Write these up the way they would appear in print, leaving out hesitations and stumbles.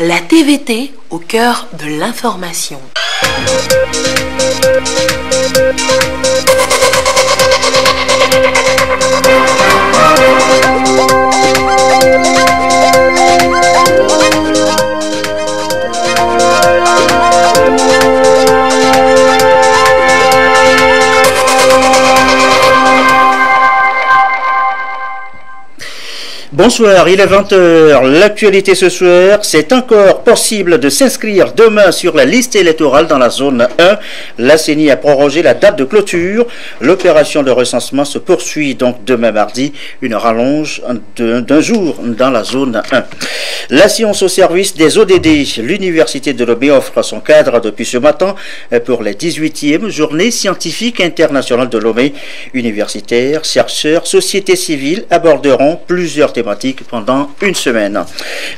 La TVT au cœur de l'information. Bonsoir, il est 20h. L'actualité ce soir, c'est encore possible de s'inscrire demain sur la liste électorale dans la zone 1. La CENI a prorogé la date de clôture. L'opération de recensement se poursuit donc demain mardi, une rallonge d'un jour dans la zone 1. La science au service des ODD. L'Université de Lomé offre son cadre depuis ce matin pour les 18e Journées scientifiques internationales de Lomé. Universitaires, chercheurs, société civile aborderont plusieurs thématiques pendant une semaine.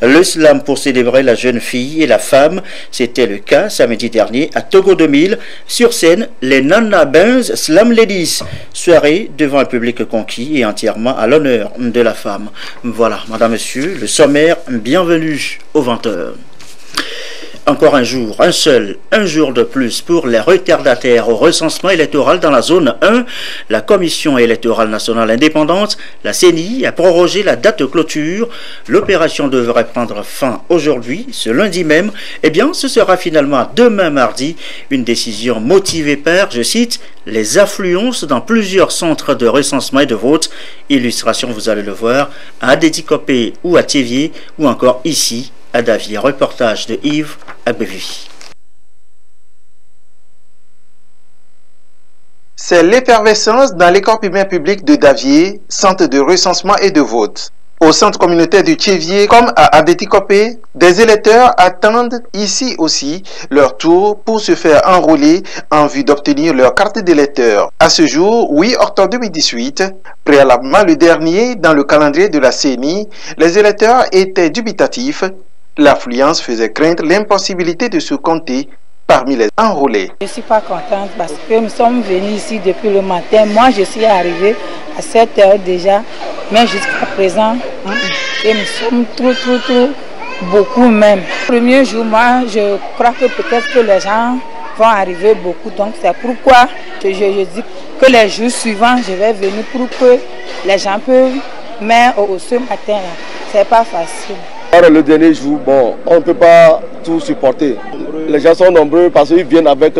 Le slam pour célébrer la jeune fille et la femme, c'était le cas samedi dernier à Togo 2000. Sur scène, les Nana Benz Slam Ladies. Soirée devant un public conquis et entièrement à l'honneur de la femme. Voilà, madame, monsieur, le sommaire, bienvenue au 20h. Encore un jour, un jour de plus pour les retardataires au recensement électoral dans la zone 1. La Commission électorale nationale indépendante, la CENI, a prorogé la date de clôture. L'opération devrait prendre fin aujourd'hui, ce lundi même. Eh bien, ce sera finalement demain mardi. Une décision motivée par, je cite, les affluences dans plusieurs centres de recensement et de vote. Illustration, vous allez le voir, à Adédicopé ou à Thiévier, ou encore ici, à Davier. Reportage de Yves Agbevivi. C'est l'effervescence dans l'école primaire public de Davier, centre de recensement et de vote. Au centre communautaire du Thiévier, comme à Adédicopé, des électeurs attendent ici aussi leur tour pour se faire enrôler en vue d'obtenir leur carte d'électeur. À ce jour, 8 octobre 2018, préalablement le dernier dans le calendrier de la CENI, les électeurs étaient dubitatifs. L'affluence faisait craindre l'impossibilité de se compter parmi les enrôlés. Je ne suis pas contente parce que nous sommes venus ici depuis le matin. Moi, je suis arrivée à 7 heures déjà, mais jusqu'à présent, et nous sommes trop, beaucoup même. Le premier jour, moi, je crois que peut-être que les gens vont arriver beaucoup. Donc, c'est pourquoi je dis que les jours suivants, je vais venir pour que les gens peuvent. Mais ce matin-là, c'est pas facile. Le dernier jour, bon, on ne peut pas tout supporter. Les gens sont nombreux parce qu'ils viennent avec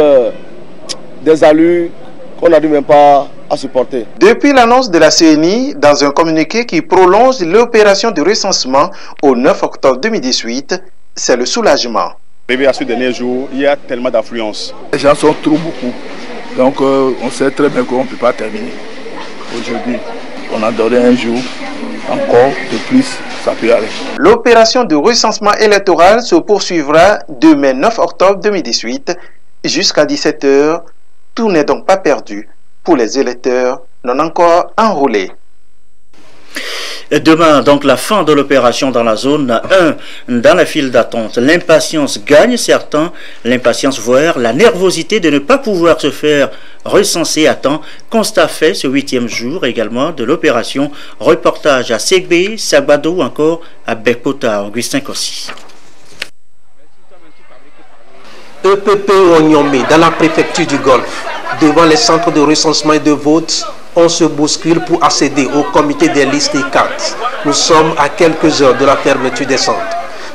des allures qu'on n'arrive même pas à supporter. Depuis l'annonce de la CENI, dans un communiqué qui prolonge l'opération de recensement au 9 octobre 2018, c'est le soulagement. Arrivé à ce dernier jour, il y a tellement d'affluence. Les gens sont trop beaucoup. Donc on sait très bien qu'on ne peut pas terminer. Aujourd'hui, on a donné un jour encore de plus. L'opération de recensement électoral se poursuivra demain 9 octobre 2018 jusqu'à 17 h. Tout n'est donc pas perdu pour les électeurs non encore enrôlés. Demain, donc, la fin de l'opération dans la zone 1, dans la file d'attente. L'impatience gagne certains, l'impatience voire la nervosité de ne pas pouvoir se faire recenser à temps. Constat fait ce 8e jour également de l'opération. Reportage à Ségbé, Sagbado ou encore à Bekpota, Augustin Kossi. EPP Onyomé, dans la préfecture du Golfe, devant les centres de recensement et de vote, on se bouscule pour accéder au comité des listes I4. Nous sommes à quelques heures de la fermeture des centres.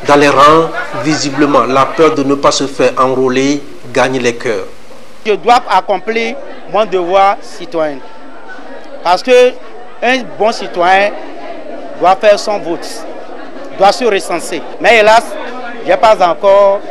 Dans les rangs, visiblement, la peur de ne pas se faire enrôler gagne les cœurs. Je dois accomplir mon devoir citoyen. Parce qu'un bon citoyen doit faire son vote, doit se recenser. Mais hélas, je n'ai pas encore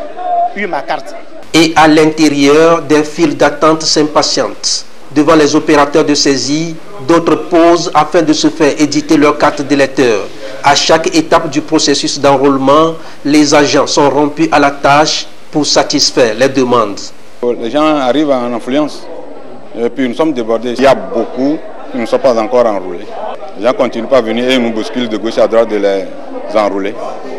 eu ma carte. Et à l'intérieur, des files d'attente s'impatientent. Devant les opérateurs de saisie, d'autres posent afin de se faire éditer leur carte d'électeur. À chaque étape du processus d'enrôlement, les agents sont rompus à la tâche pour satisfaire les demandes. Les gens arrivent en influence et puis nous sommes débordés. Il y a beaucoup qui ne sont pas encore enrôlés. Les gens ne continuent pas à venir et nous bousculent de gauche à droite de les enrôler.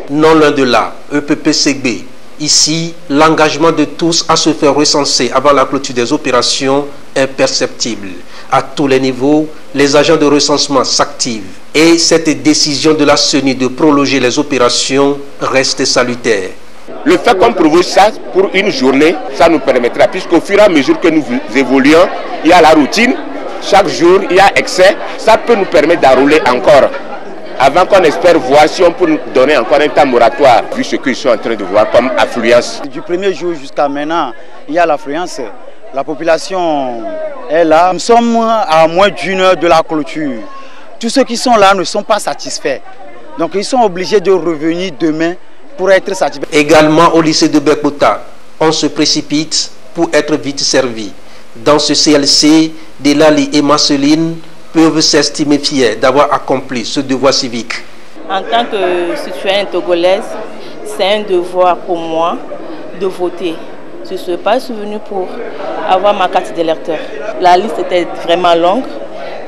Non loin de là, EPP Ségbé. Ici, l'engagement de tous à se faire recenser avant la clôture des opérations est perceptible. À tous les niveaux, les agents de recensement s'activent. Et cette décision de la CENI de prolonger les opérations reste salutaire. Le fait qu'on prévoit ça pour une journée, ça nous permettra, puisqu'au fur et à mesure que nous évoluons, il y a la routine, chaque jour il y a excès, ça peut nous permettre d'enrouler encore. Avant qu'on espère voir si on peut nous donner encore un temps moratoire, vu ce qu'ils sont en train de voir comme affluence. Du premier jour jusqu'à maintenant, il y a l'affluence. La population est là. Nous sommes à moins d'une heure de la clôture. Tous ceux qui sont là ne sont pas satisfaits. Donc ils sont obligés de revenir demain pour être satisfaits. Également au lycée de Bekbota, on se précipite pour être vite servi. Dans ce CLC, Delali et Marceline peuvent s'estimer fiers d'avoir accompli ce devoir civique. En tant que citoyenne togolaise, c'est un devoir pour moi de voter. Je ne suis pas souvenue pour avoir ma carte d'électeur. La liste était vraiment longue,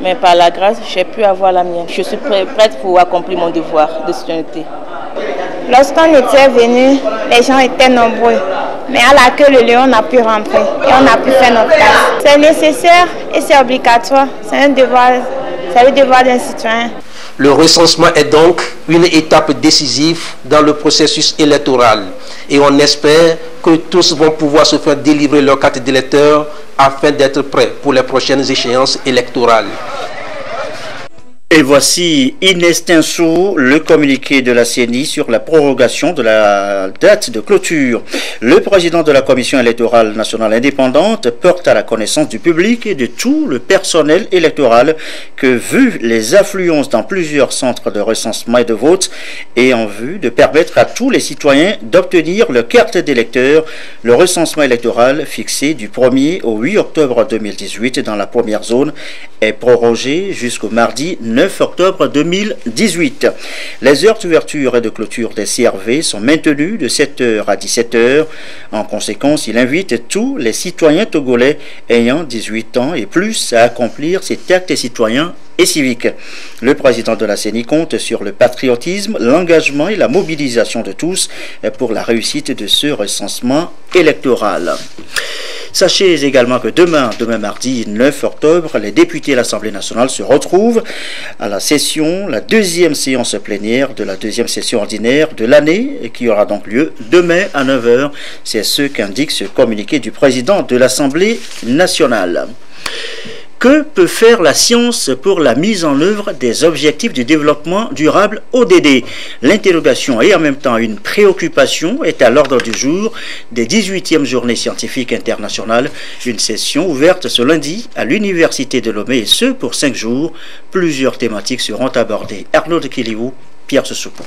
mais par la grâce, j'ai pu avoir la mienne. Je suis prête pour accomplir mon devoir de citoyenneté. Lorsqu'on était venu, les gens étaient nombreux. Mais à la queue, le lieu, on a pu rentrer et on a pu faire notre place. C'est nécessaire et c'est obligatoire. C'est un devoir, c'est le devoir d'un citoyen. Le recensement est donc une étape décisive dans le processus électoral. Et on espère que tous vont pouvoir se faire délivrer leur carte d'électeur afin d'être prêts pour les prochaines échéances électorales. Et voici Inès Tinsou, le communiqué de la CENI sur la prorogation de la date de clôture. Le président de la Commission électorale nationale indépendante porte à la connaissance du public et de tout le personnel électoral que, vu les affluences dans plusieurs centres de recensement et de vote, et en vue de permettre à tous les citoyens d'obtenir leur carte d'électeur, le recensement électoral fixé du 1er au 8 octobre 2018 dans la première zone est prorogé jusqu'au mardi 9 octobre 2018. Les heures d'ouverture et de clôture des CRV sont maintenues de 7h à 17h. En conséquence, il invite tous les citoyens togolais ayant 18 ans et plus à accomplir cet acte citoyen et civique. Le président de la CENI compte sur le patriotisme, l'engagement et la mobilisation de tous pour la réussite de ce recensement électoral. Sachez également que demain mardi 9 octobre, les députés de l'Assemblée nationale se retrouvent à la session, la deuxième séance plénière de la deuxième session ordinaire de l'année, qui aura donc lieu demain à 9h. C'est ce qu'indique ce communiqué du président de l'Assemblée nationale. Que peut faire la science pour la mise en œuvre des objectifs du développement durable ODD? L'interrogation et en même temps une préoccupation est à l'ordre du jour des 18e journées scientifiques internationales, une session ouverte ce lundi à l'Université de Lomé et ce pour 5 jours. Plusieurs thématiques seront abordées. Arnaud de Kilivou, Pierre Sessoupou.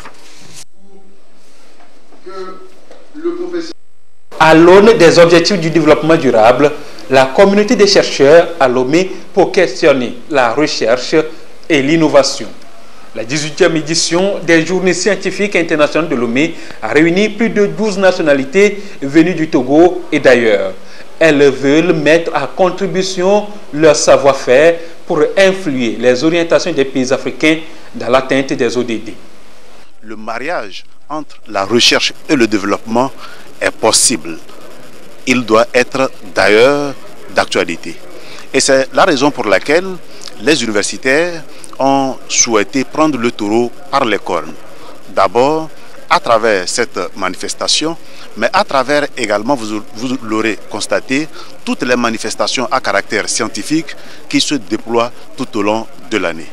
À l'aune des objectifs du développement durable, la communauté des chercheurs a Lomé pour questionner la recherche et l'innovation. La 18e édition des Journées scientifiques internationales de Lomé a réuni plus de 12 nationalités venues du Togo et d'ailleurs. Elles veulent mettre à contribution leur savoir-faire pour influer les orientations des pays africains dans l'atteinte des ODD. Le mariage entre la recherche et le développement est possible. Il doit être d'ailleurs d'actualité. Et c'est la raison pour laquelle les universitaires ont souhaité prendre le taureau par les cornes. D'abord, à travers cette manifestation, mais à travers également, vous l'aurez constaté, toutes les manifestations à caractère scientifique qui se déploient tout au long de l'année.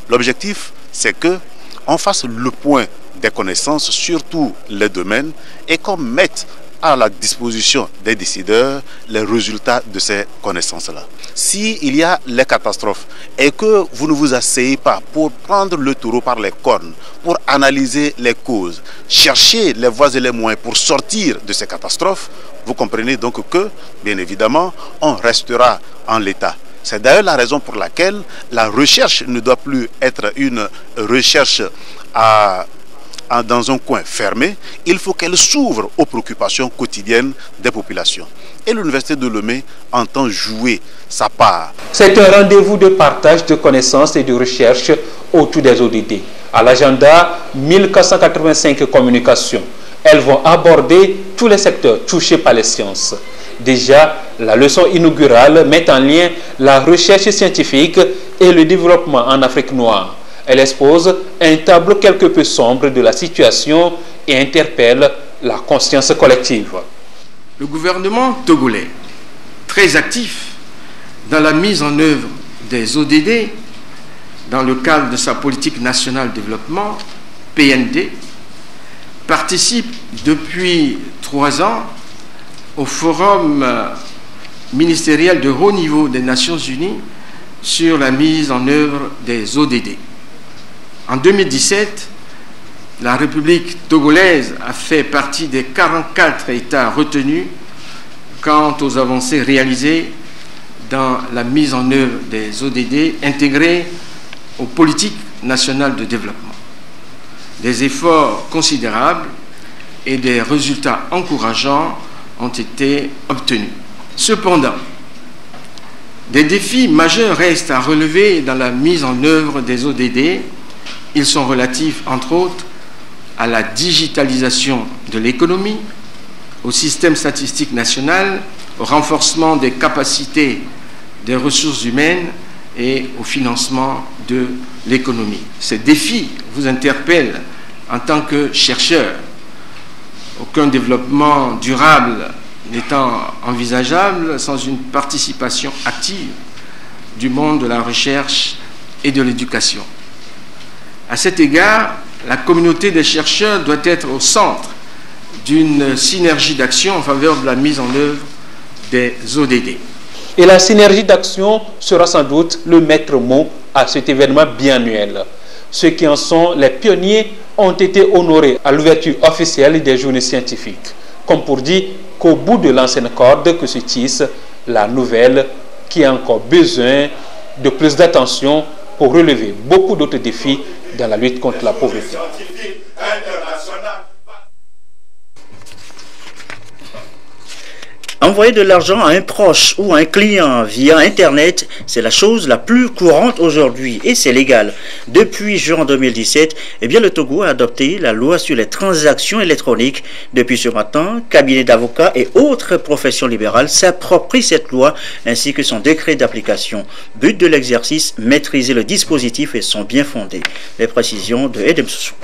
L'objectif, c'est qu'on fasse le point des connaissances sur tous les domaines et qu'on mette à la disposition des décideurs les résultats de ces connaissances-là. S'il y a les catastrophes et que vous ne vous asseyez pas pour prendre le taureau par les cornes, pour analyser les causes, chercher les voies et les moyens pour sortir de ces catastrophes, vous comprenez donc que, bien évidemment, on restera en l'état. C'est d'ailleurs la raison pour laquelle la recherche ne doit plus être une recherche dans un coin fermé, il faut qu'elle s'ouvre aux préoccupations quotidiennes des populations. Et l'Université de Lomé entend jouer sa part. C'est un rendez-vous de partage de connaissances et de recherche autour des ODD. À l'agenda, 1485 communications. Elles vont aborder tous les secteurs touchés par les sciences. Déjà, la leçon inaugurale met en lien la recherche scientifique et le développement en Afrique noire. Elle expose un tableau quelque peu sombre de la situation et interpelle la conscience collective. Le gouvernement togolais, très actif dans la mise en œuvre des ODD, dans le cadre de sa politique nationale de développement, PND, participe depuis 3 ans au forum ministériel de haut niveau des Nations Unies sur la mise en œuvre des ODD. En 2017, la République togolaise a fait partie des 44 États retenus quant aux avancées réalisées dans la mise en œuvre des ODD intégrés aux politiques nationales de développement. Des efforts considérables et des résultats encourageants ont été obtenus. Cependant, des défis majeurs restent à relever dans la mise en œuvre des ODD. Ils sont relatifs, entre autres, à la digitalisation de l'économie, au système statistique national, au renforcement des capacités des ressources humaines et au financement de l'économie. Ces défis vous interpellent en tant que chercheur. Aucun développement durable n'étant envisageable sans une participation active du monde de la recherche et de l'éducation. À cet égard, la communauté des chercheurs doit être au centre d'une synergie d'action en faveur de la mise en œuvre des ODD. Et la synergie d'action sera sans doute le maître mot à cet événement biannuel. Ceux qui en sont les pionniers ont été honorés à l'ouverture officielle des journées scientifiques, comme pour dire qu'au bout de l'ancienne corde que se tisse la nouvelle qui a encore besoin de plus d'attention pour relever beaucoup d'autres défis dans la lutte contre la pauvreté. Envoyer de l'argent à un proche ou à un client via Internet, c'est la chose la plus courante aujourd'hui et c'est légal. Depuis juin 2017, le Togo a adopté la loi sur les transactions électroniques. Depuis ce matin, cabinets d'avocats et autres professions libérales s'approprient cette loi ainsi que son décret d'application. But de l'exercice, maîtriser le dispositif et son bien fondé. Les précisions de Edem Soussou.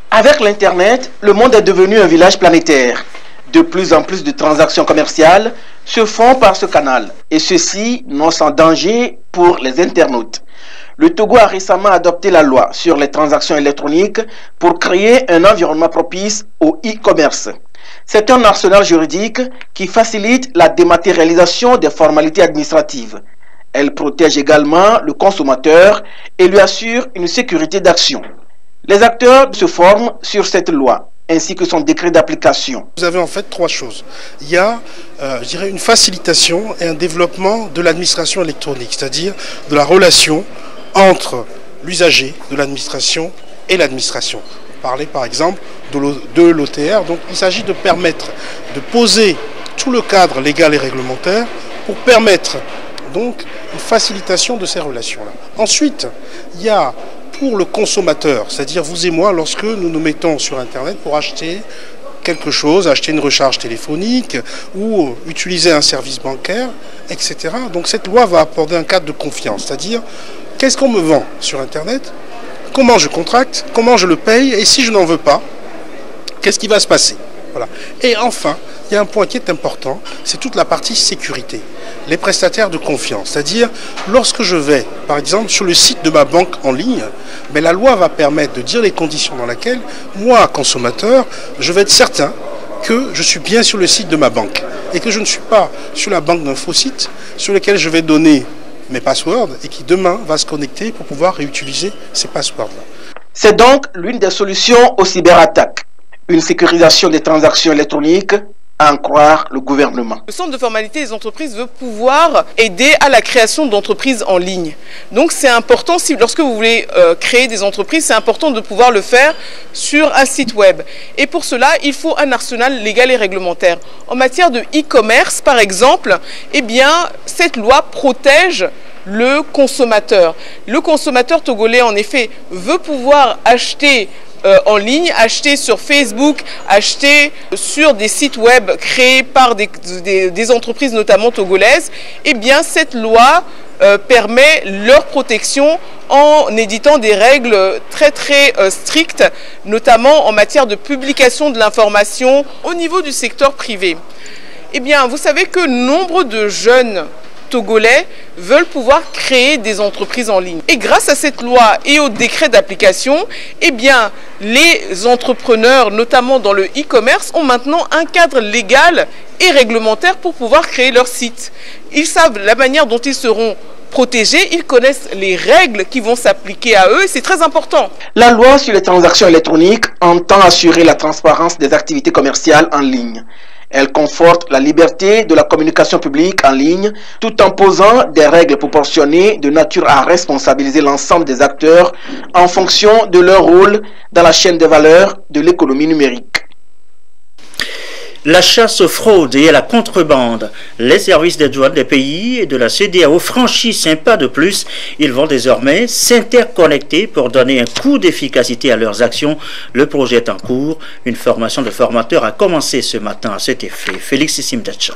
Avec l'Internet, le monde est devenu un village planétaire. De plus en plus de transactions commerciales se font par ce canal, et ceci non sans danger pour les internautes. Le Togo a récemment adopté la loi sur les transactions électroniques pour créer un environnement propice au e-commerce. C'est un arsenal juridique qui facilite la dématérialisation des formalités administratives. Elle protège également le consommateur et lui assure une sécurité d'action. Les acteurs se forment sur cette loi, ainsi que son décret d'application. Vous avez en fait 3 choses. Il y a, je dirais, une facilitation et un développement de l'administration électronique, c'est-à-dire de la relation entre l'usager de l'administration et l'administration. Parler par exemple de l'OTR, donc il s'agit de permettre de poser tout le cadre légal et réglementaire pour permettre donc une facilitation de ces relations-là. Ensuite, il y a pour le consommateur, c'est-à-dire vous et moi, lorsque nous nous mettons sur Internet pour acheter quelque chose, acheter une recharge téléphonique ou utiliser un service bancaire, etc. Donc cette loi va apporter un cadre de confiance, c'est-à-dire qu'est-ce qu'on me vend sur Internet, comment je contracte, comment je le paye et si je n'en veux pas, qu'est-ce qui va se passer. Voilà. Et enfin, il y a un point qui est important, c'est toute la partie sécurité. Les prestataires de confiance, c'est-à-dire lorsque je vais, par exemple, sur le site de ma banque en ligne, mais la loi va permettre de dire les conditions dans lesquelles, moi, consommateur, je vais être certain que je suis bien sur le site de ma banque et que je ne suis pas sur la banque d'un faux site sur lequel je vais donner mes passwords et qui demain va se connecter pour pouvoir réutiliser ces passwords-là. C'est donc l'une des solutions aux cyberattaques, une sécurisation des transactions électroniques, à en croire le gouvernement. Le centre de formalité des entreprises veut pouvoir aider à la création d'entreprises en ligne. Donc c'est important, lorsque vous voulez créer des entreprises, c'est important de pouvoir le faire sur un site web. Et pour cela, il faut un arsenal légal et réglementaire. En matière de e-commerce, par exemple, cette loi protège le consommateur. Le consommateur togolais, en effet, veut pouvoir acheter en ligne, acheter sur Facebook, acheter sur des sites web créés par des entreprises notamment togolaises, cette loi permet leur protection en éditant des règles très strictes, notamment en matière de publication de l'information au niveau du secteur privé. Eh bien, vous savez que nombre de jeunes Togolais veulent pouvoir créer des entreprises en ligne. Et grâce à cette loi et au décret d'application, eh bien, les entrepreneurs, notamment dans le e-commerce, ont maintenant un cadre légal et réglementaire pour pouvoir créer leur site. Ils savent la manière dont ils seront protégés, ils connaissent les règles qui vont s'appliquer à eux et c'est très important. La loi sur les transactions électroniques entend assurer la transparence des activités commerciales en ligne. Elle conforte la liberté de la communication publique en ligne tout en posant des règles proportionnées de nature à responsabiliser l'ensemble des acteurs en fonction de leur rôle dans la chaîne de valeur de l'économie numérique. La chasse aux fraudes et à la contrebande. Les services des douanes des pays et de la CEDEAO franchissent un pas de plus. Ils vont désormais s'interconnecter pour donner un coup d'efficacité à leurs actions. Le projet est en cours. Une formation de formateurs a commencé ce matin à cet effet. Félix Simdacha.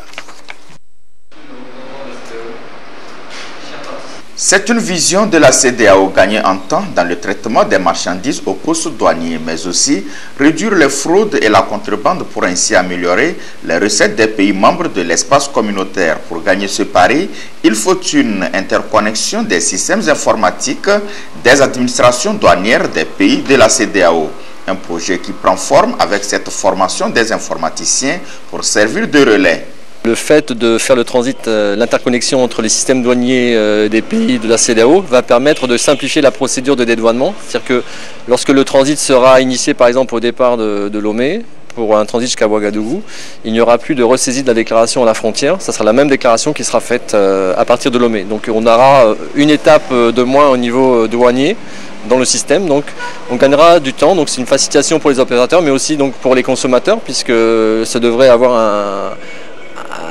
C'est une vision de la CEDEAO gagner en temps dans le traitement des marchandises aux postes douaniers, mais aussi réduire les fraudes et la contrebande pour ainsi améliorer les recettes des pays membres de l'espace communautaire. Pour gagner ce pari, il faut une interconnexion des systèmes informatiques des administrations douanières des pays de la CEDEAO. Un projet qui prend forme avec cette formation des informaticiens pour servir de relais. Le fait de faire le transit, l'interconnexion entre les systèmes douaniers des pays de la CEDEAO va permettre de simplifier la procédure de dédouanement. C'est-à-dire que lorsque le transit sera initié par exemple au départ de Lomé, pour un transit jusqu'à Ouagadougou, il n'y aura plus de ressaisie de la déclaration à la frontière. Ça sera la même déclaration qui sera faite à partir de Lomé. Donc on aura une étape de moins au niveau douanier dans le système, donc on gagnera du temps. Donc c'est une facilitation pour les opérateurs, mais aussi donc pour les consommateurs, puisque ça devrait avoir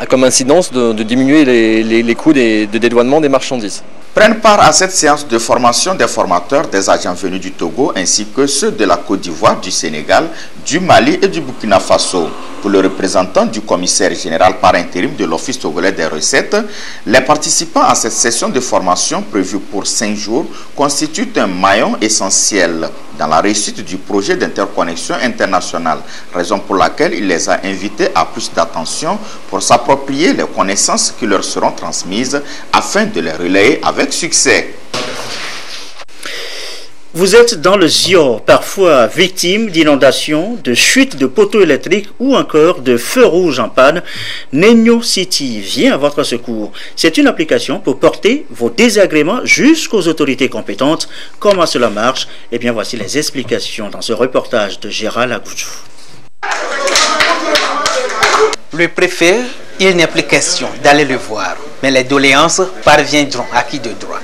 comme incidence de diminuer les coûts de dédouanement des marchandises. Prennent part à cette séance de formation des formateurs des agents venus du Togo ainsi que ceux de la Côte d'Ivoire, du Sénégal, du Mali et du Burkina Faso. Pour le représentant du commissaire général par intérim de l'Office togolais des recettes, les participants à cette session de formation prévue pour 5 jours constituent un maillon essentiel dans la réussite du projet d'interconnexion internationale, raison pour laquelle il les a invités à plus d'attention pour s'approprier les connaissances qui leur seront transmises afin de les relayer avec succès. Vous êtes dans le Zior, parfois victime d'inondations, de chutes de poteaux électriques ou encore de feux rouges en panne. Nenyo City vient à votre secours. C'est une application pour porter vos désagréments jusqu'aux autorités compétentes. Comment cela marche? Eh bien, voici les explications dans ce reportage de Gérald Agoudjou. Le préfet, il n'est plus question d'aller le voir, mais les doléances parviendront à qui de droit.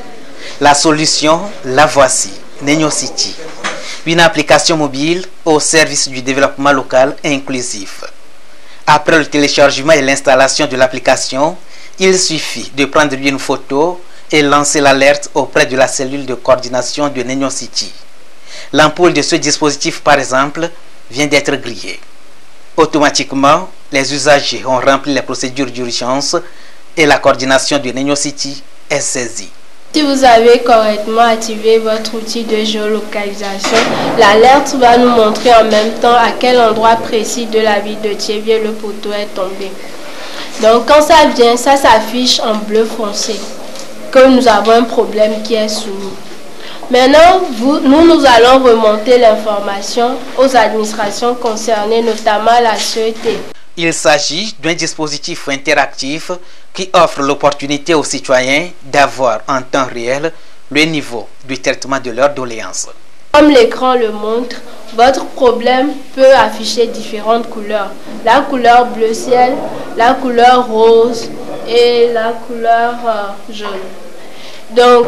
La solution, la voici. Nenyo City, une application mobile au service du développement local inclusif. Après le téléchargement et l'installation de l'application, il suffit de prendre une photo et lancer l'alerte auprès de la cellule de coordination de Nenyo City. L'ampoule de ce dispositif, par exemple, vient d'être grillée. Automatiquement, les usagers ont rempli les procédures d'urgence et la coordination de Nenyo City est saisie. Si vous avez correctement activé votre outil de géolocalisation, l'alerte va nous montrer en même temps à quel endroit précis de la ville de Tchévié le poteau est tombé. Donc quand ça vient, ça s'affiche en bleu foncé, que nous avons un problème qui est soumis. Maintenant, nous allons remonter l'information aux administrations concernées, notamment la CET. Il s'agit d'un dispositif interactif qui offre l'opportunité aux citoyens d'avoir en temps réel le niveau du traitement de leurs doléances. Comme l'écran le montre, votre problème peut afficher différentes couleurs. La couleur bleu ciel, la couleur rose et la couleur jaune. Donc,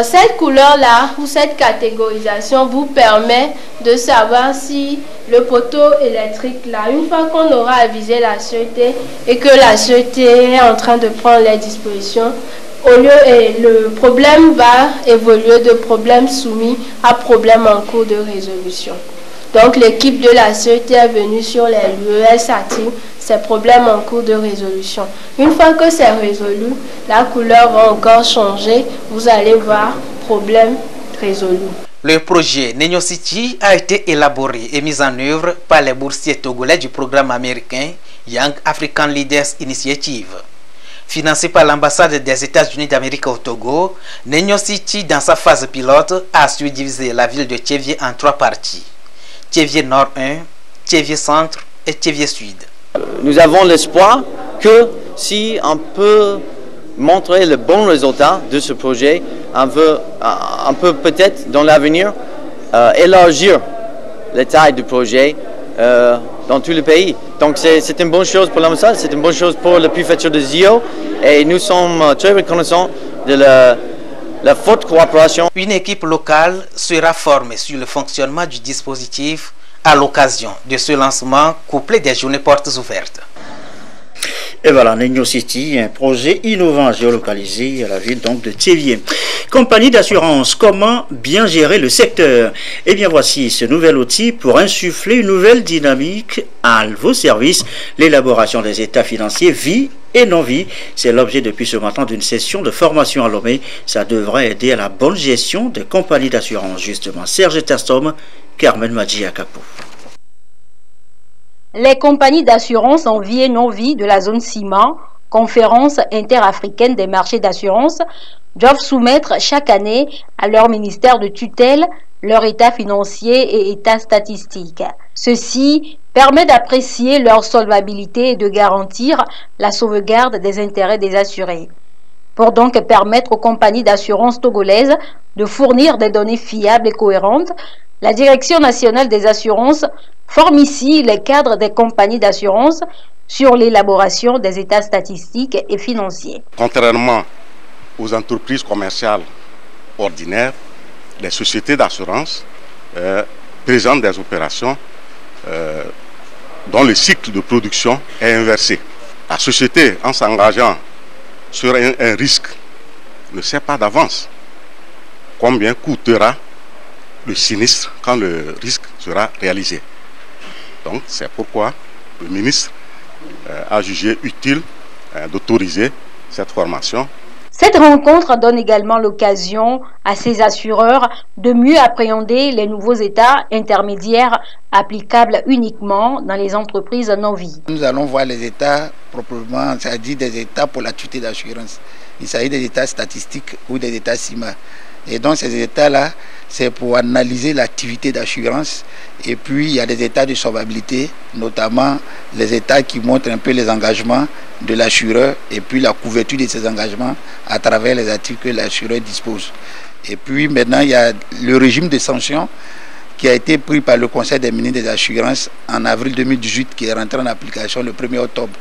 cette couleur-là ou cette catégorisation vous permet de savoir si le poteau électrique-là, une fois qu'on aura avisé la sûreté et que la sûreté est en train de prendre les dispositions, le problème va évoluer de problème soumis à problème en cours de résolution. Donc l'équipe de la CET est venue sur les lieux, elle s'attire ces problèmes en cours de résolution. Une fois que c'est résolu, la couleur va encore changer. Vous allez voir, problème résolu. Le projet Nenyo City a été élaboré et mis en œuvre par les boursiers togolais du programme américain Young African Leaders Initiative. Financé par l'ambassade des États-Unis d'Amérique au Togo, Nenyo City, dans sa phase pilote, a su diviser la ville de Tchévié en 3 parties. Tchévié Nord 1, Tchévié Centre et Tchévié Sud. Nous avons l'espoir que si on peut montrer le bon résultat de ce projet, on peut peut-être dans l'avenir élargir la taille du projet dans tout le pays. Donc c'est une bonne chose pour l'ambassade, c'est une bonne chose pour la préfecture de Zio et nous sommes très reconnaissants de la forte coopération. Une équipe locale sera formée sur le fonctionnement du dispositif à l'occasion de ce lancement couplé des journées portes ouvertes. Et voilà, Nenyo City, un projet innovant géolocalisé à la ville donc de Tchévié. Compagnie d'assurance, comment bien gérer le secteur? Eh bien voici ce nouvel outil pour insuffler une nouvelle dynamique à vos services, l'élaboration des états financiers, vie et non-vie. C'est l'objet depuis ce matin d'une session de formation à Lomé. Ça devrait aider à la bonne gestion des compagnies d'assurance, justement. Serge Tastom, Carmen Madji Akapo. Les compagnies d'assurance en vie et non-vie de la zone ciment, conférence interafricaine des marchés d'assurance, doivent soumettre chaque année à leur ministère de tutelle leur état financier et état statistique. Ceci permet d'apprécier leur solvabilité et de garantir la sauvegarde des intérêts des assurés. Pour donc permettre aux compagnies d'assurance togolaises de fournir des données fiables et cohérentes, la Direction nationale des assurances forme ici les cadres des compagnies d'assurance sur l'élaboration des états statistiques et financiers. Contrairement aux entreprises commerciales ordinaires, les sociétés d'assurance présentent des opérations dont le cycle de production est inversé. La société, en s'engageant sur un risque, ne sait pas d'avance combien coûtera le sinistre quand le risque sera réalisé. Donc c'est pourquoi le ministre a jugé utile d'autoriser cette formation. Cette rencontre donne également l'occasion à ces assureurs de mieux appréhender les nouveaux états intermédiaires applicables uniquement dans les entreprises non-vie. Nous allons voir les états proprement, c'est-à-dire des états pour la tutelle d'assurance. Il s'agit des états statistiques ou des états CIMA. Et donc ces états-là, c'est pour analyser l'activité d'assurance. Et puis il y a des états de solvabilité, notamment les états qui montrent un peu les engagements de l'assureur et puis la couverture de ces engagements à travers les actifs que l'assureur dispose. Et puis maintenant il y a le régime de sanctions qui a été pris par le Conseil des ministres des assurances en avril 2018 qui est rentré en application le 1er octobre.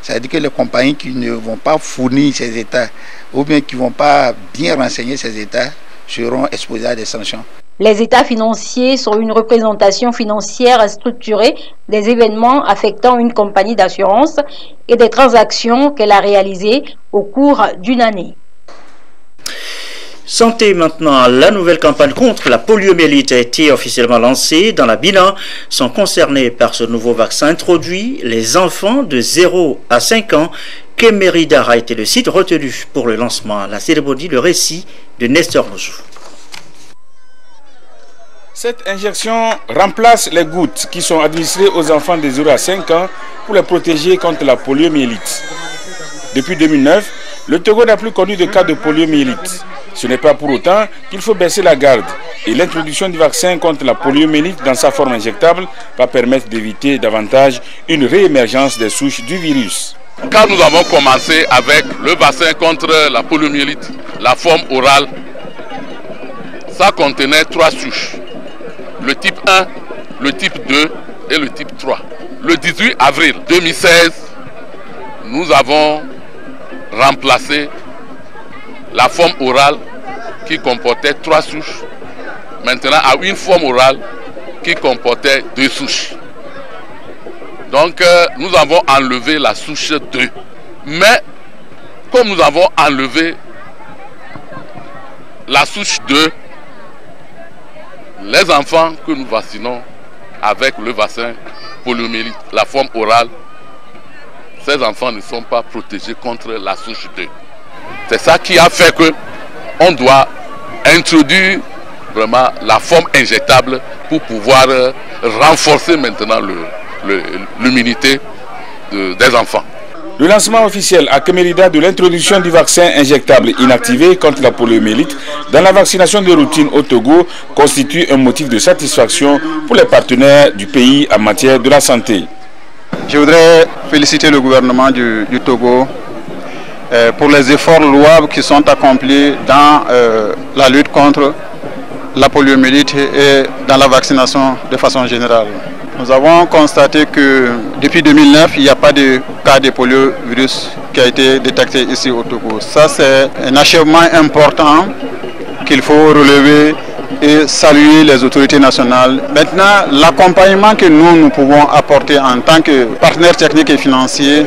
C'est-à-dire que les compagnies qui ne vont pas fournir ces états ou bien qui ne vont pas bien renseigner ces états seront exposés à des sanctions. Les états financiers sont une représentation financière structurée des événements affectant une compagnie d'assurance et des transactions qu'elle a réalisées au cours d'une année. Santé maintenant, la nouvelle campagne contre la poliomyélite a été officiellement lancée. Dans la bilan sont concernés par ce nouveau vaccin introduit les enfants de 0 à 5 ans. Kéméridar a été le site retenu pour le lancement. La cérémonie, le récit de Nestor Mojou. Cette injection remplace les gouttes qui sont administrées aux enfants de 0 à 5 ans pour les protéger contre la poliomyélite. Depuis 2009, le Togo n'a plus connu de cas de poliomyélite. Ce n'est pas pour autant qu'il faut baisser la garde. Et l'introduction du vaccin contre la poliomyélite dans sa forme injectable va permettre d'éviter davantage une réémergence des souches du virus. Quand nous avons commencé avec le vaccin contre la poliomyélite, la forme orale, ça contenait 3 souches. Le type 1, le type 2 et le type 3. Le 18 avril 2016, nous avons remplacé la forme orale qui comportait 3 souches, maintenant à une forme orale qui comportait 2 souches. Donc nous avons enlevé la souche 2. Mais comme nous avons enlevé la souche 2, les enfants que nous vaccinons avec le vaccin poliomyélite, la forme orale, ces enfants ne sont pas protégés contre la souche 2. C'est ça qui a fait qu'on doit introduire vraiment la forme injectable pour pouvoir renforcer maintenant l'immunité des enfants. Le lancement officiel à Kemerida de l'introduction du vaccin injectable inactivé contre la poliomyélite dans la vaccination de routine au Togo constitue un motif de satisfaction pour les partenaires du pays en matière de la santé. Je voudrais féliciter le gouvernement du Togo pour les efforts louables qui sont accomplis dans la lutte contre la poliomyélite et dans la vaccination de façon générale. Nous avons constaté que depuis 2009, il n'y a pas de cas de poliovirus qui a été détecté ici au Togo. Ça, c'est un achèvement important qu'il faut relever et saluer les autorités nationales. Maintenant, l'accompagnement que nous pouvons apporter en tant que partenaires techniques et financiers,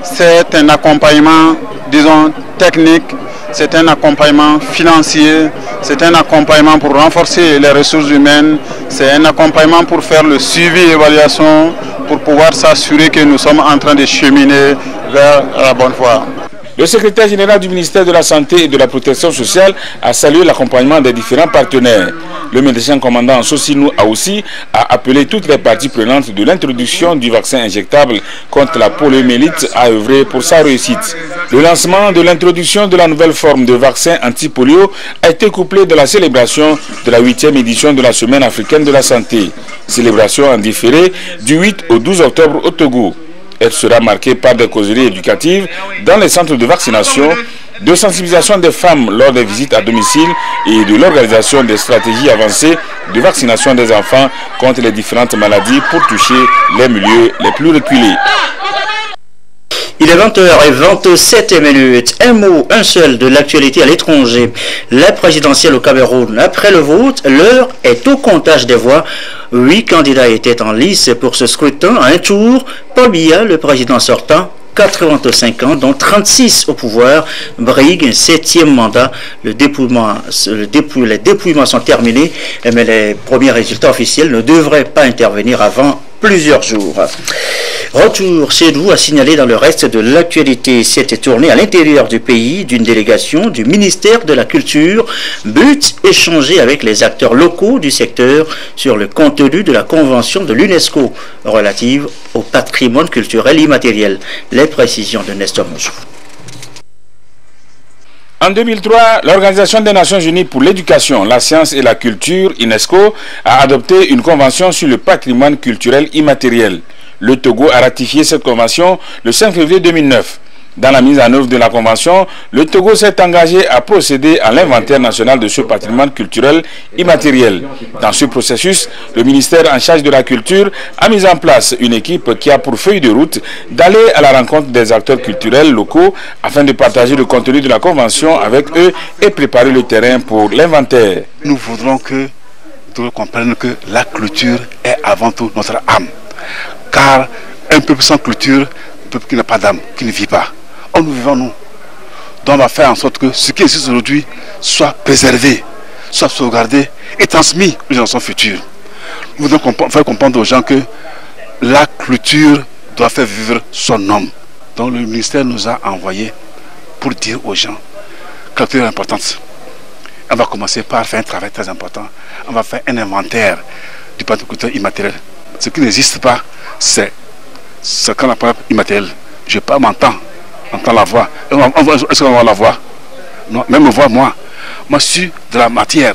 c'est un accompagnement, disons, technique, c'est un accompagnement financier, c'est un accompagnement pour renforcer les ressources humaines, c'est un accompagnement pour faire le suivi et l'évaluation, pour pouvoir s'assurer que nous sommes en train de cheminer vers la bonne voie. Le secrétaire général du ministère de la Santé et de la Protection sociale a salué l'accompagnement des différents partenaires. Le médecin commandant Sosinou Aoussi a appelé toutes les parties prenantes de l'introduction du vaccin injectable contre la poliomyélite à œuvrer pour sa réussite. Le lancement de l'introduction de la nouvelle forme de vaccin anti-polio a été couplé de la célébration de la 8e édition de la Semaine africaine de la santé. Célébration en différé du 8 au 12 octobre au Togo. Elle sera marquée par des causeries éducatives dans les centres de vaccination, de sensibilisation des femmes lors des visites à domicile et de l'organisation des stratégies avancées de vaccination des enfants contre les différentes maladies pour toucher les milieux les plus reculés. Il est 20h27. Un mot, un seul de l'actualité à l'étranger. La présidentielle au Cameroun. Après le vote, l'heure est au comptage des voix. 8 candidats étaient en lice pour ce scrutin à un tour. Paul Biya, le président sortant, 85 ans, dont 36 au pouvoir, brigue un 7e mandat. Les dépouillements sont terminés, mais les premiers résultats officiels ne devraient pas intervenir avant plusieurs jours. Retour chez nous à signaler dans le reste de l'actualité. C'était tourné à l'intérieur du pays d'une délégation du ministère de la Culture. But, échanger avec les acteurs locaux du secteur sur le contenu de la convention de l'UNESCO relative au patrimoine culturel immatériel. Les précisions de Nestor Mojou. En 2003, l'Organisation des Nations Unies pour l'éducation, la science et la culture, UNESCO, a adopté une convention sur le patrimoine culturel immatériel. Le Togo a ratifié cette convention le 5 février 2009. Dans la mise en œuvre de la convention, le Togo s'est engagé à procéder à l'inventaire national de ce patrimoine culturel immatériel. Dans ce processus, le ministère en charge de la culture a mis en place une équipe qui a pour feuille de route d'aller à la rencontre des acteurs culturels locaux afin de partager le contenu de la convention avec eux et préparer le terrain pour l'inventaire. Nous voudrons que tout comprenne que la culture est avant tout notre âme. Car un peuple sans culture, un peuple qui n'a pas d'âme, qui ne vit pas. Or nous vivons nous. Donc on va faire en sorte que ce qui existe aujourd'hui soit préservé, soit sauvegardé et transmis aux générations futures. Nous voudrons faire comprendre aux gens que la culture doit faire vivre son homme. Donc le ministère nous a envoyé pour dire aux gens que la culture est importante. On va commencer par faire un travail très important. On va faire un inventaire du patrimoine culturel immatériel. Ce qui n'existe pas, c'est ce qu'on appelle immatériel. Je ne vais pas m'entendre la voix. Est-ce qu'on va la voix? Non, même me voix, moi je suis de la matière.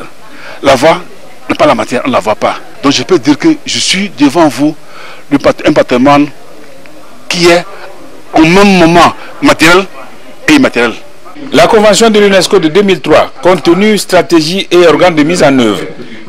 La voix n'est pas la matière, on ne la voit pas. Donc je peux dire que je suis devant vous un patrimoine qui est au même moment matériel et immatériel. La convention de l'UNESCO de 2003, contenu, stratégie et organes de mise en œuvre.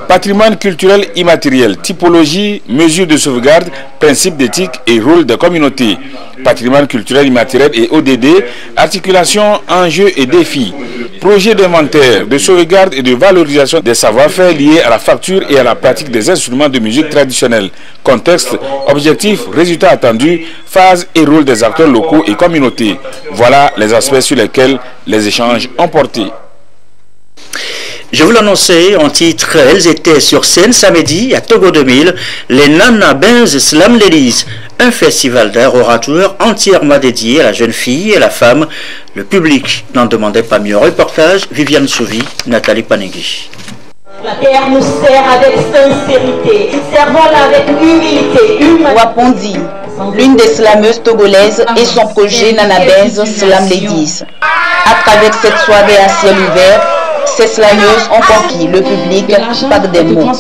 Patrimoine culturel immatériel, typologie, mesures de sauvegarde, principes d'éthique et rôle des communautés. Patrimoine culturel immatériel et ODD, articulation, enjeux et défis. Projet d'inventaire, de sauvegarde et de valorisation des savoir-faire liés à la facture et à la pratique des instruments de musique traditionnels. Contexte, objectifs, résultats attendus, phase et rôle des acteurs locaux et communautés. Voilà les aspects sur lesquels les échanges ont porté. Je vous l'annonçais en titre, elles étaient sur scène samedi à Togo 2000, les Nana Benz Slam Ladies, un festival d'art oratoire entièrement dédié à la jeune fille et à la femme. Le public n'en demandait pas mieux. Reportage, Viviane Souvi, Nathalie Panegui. La terre nous sert avec sincérité, servons-la avec humilité. Wapondi, l'une des slameuses togolaises, et son projet Nana Benz Slam Ladies. À travers cette soirée à ciel ouvert, ces slameuses ont conquis le public par des mots.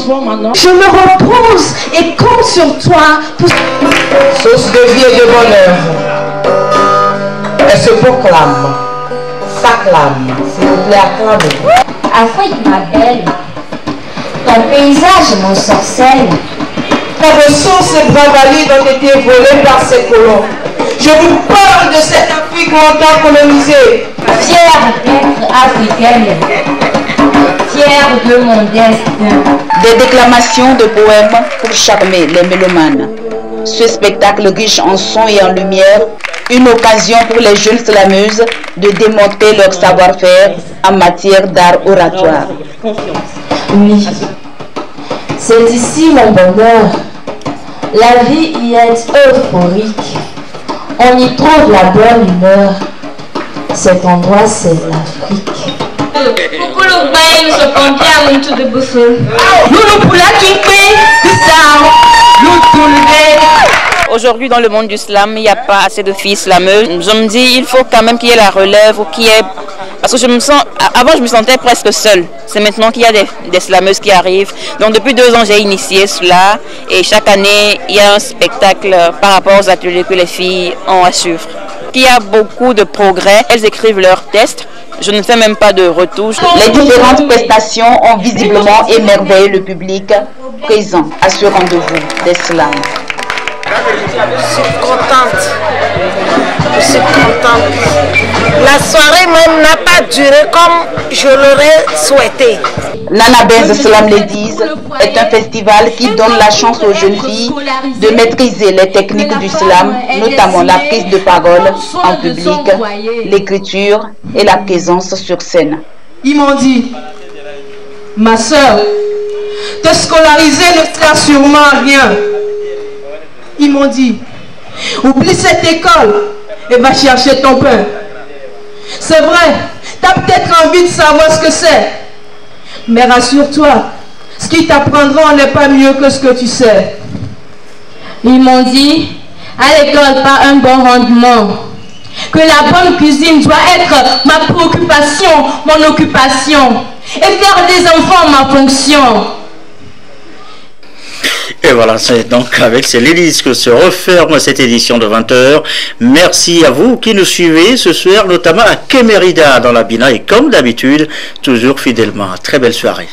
Je me repose et compte sur toi. Source de vie et de bonheur. Elle se proclame, s'acclame, s'il vous plaît, acclamez. Afrique, ma belle, ton paysage m'ensorcelle. Ta ressource et bravaline ont été volées par ces colons. Je vous parle de cette Afrique longtemps colonisée. Fière d'être africaine, fière de mon destin. Des déclamations de poèmes pour charmer les mélomanes. Ce spectacle riche en son et en lumière, une occasion pour les jeunes slameuses de démontrer leur savoir-faire en matière d'art oratoire. Oui, c'est ici mon bonheur. La vie y est euphorique. On y trouve la bonne humeur. Cet endroit, c'est l'Afrique. Aujourd'hui, dans le monde du slam, il n'y a pas assez de filles slameuses. Je me dis, il faut quand même qu'il y ait la relève ou qu'il y ait... Parce que je me sens... Avant, je me sentais presque seule. C'est maintenant qu'il y a des slameuses qui arrivent. Donc, depuis 2 ans, j'ai initié cela. Et chaque année, il y a un spectacle par rapport aux ateliers que les filles ont à suivre. Il y a beaucoup de progrès. Elles écrivent leurs tests. Je ne fais même pas de retouches. Les différentes prestations ont visiblement émerveillé le public présent à ce rendez-vous des slams. Je suis contente. Je suis contente. La soirée même n'a pas duré comme je l'aurais souhaité. Nana Benz Slam Ladies est un festival qui donne la chance aux jeunes filles de maîtriser les techniques du slam, notamment la prise de parole en public, l'écriture et la présence sur scène. Ils m'ont dit, ma soeur, te scolariser ne sert sûrement à rien. Ils m'ont dit, oublie cette école et va chercher ton pain. C'est vrai, tu as peut-être envie de savoir ce que c'est. Mais rassure-toi, ce qu'ils t'apprendront n'est pas mieux que ce que tu sais. Ils m'ont dit, à l'école, pas un bon rendement. Que la bonne cuisine doit être ma préoccupation, mon occupation. Et faire des enfants ma fonction. Et voilà, c'est donc avec ces ladies que se referme cette édition de 20h. Merci à vous qui nous suivez ce soir, notamment à Kemerida dans la Bina. Et comme d'habitude, toujours fidèlement. Très belle soirée.